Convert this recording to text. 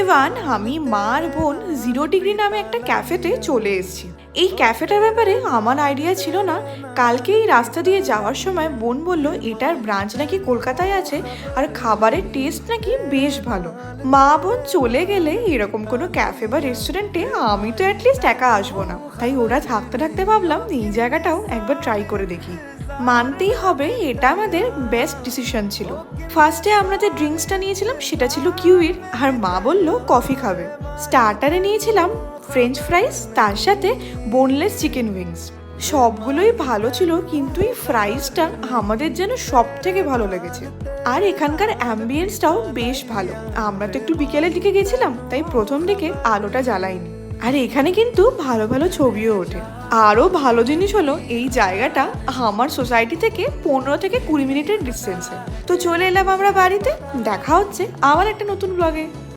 Everyone, আমি মা আর বোন 0 ডিগ্রি নামে একটা ক্যাফেতে চলে এসেছি। এই ক্যাফেটার ব্যাপারে আমার আইডিয়া ছিল না। কালকে এই রাস্তা দিয়ে যাওয়ার সময় বোন বলল এটার ব্রাঞ্চ নাকি কলকাতায় আছে আর খাবারের টেস্ট নাকি বেশ ভালো। মা বোন চলে গেলে এরকম কোনো ক্যাফে বা রেস্টুরেন্টে আমি তো অ্যাটলিস্ট একা আসবো না, তাই ওরা থাকতে থাকতে ভাবলাম এই জায়গাটাও একবার ট্রাই করে দেখি। মানতেই হবে এটা আমাদের বেস্ট ডিসিশন ছিল। ফার্স্টে আমরা যে ড্রিঙ্কসটা নিয়েছিলাম সেটা ছিল কিউইর, আর মা বলল কফি খাবে। স্টার্টারে নিয়েছিলাম ফ্রেঞ্চ ফ্রাইস, তার সাথে বোনলেস চিকেন উইংস। সবগুলোই ভালো ছিল, কিন্তু এই ফ্রাইসটা আমাদের যেন সব থেকে ভালো লেগেছে। আর এখানকার অ্যাম্বিয়েন্সটাও বেশ ভালো। আমরা তো একটু বিকেলের দিকে গেছিলাম, তাই প্রথম দিকে আলোটা জ্বালাইনি। আর এখানে কিন্তু ভালো ভালো ছবিও ওঠে। আরও ভালো জিনিস হলো এই জায়গাটা আমার সোসাইটি থেকে 15 থেকে 20 মিনিটের ডিস্টেন্সে। তো চলে এলাম আমরা বাড়িতে। দেখা হচ্ছে আবার একটা নতুন ব্লগে।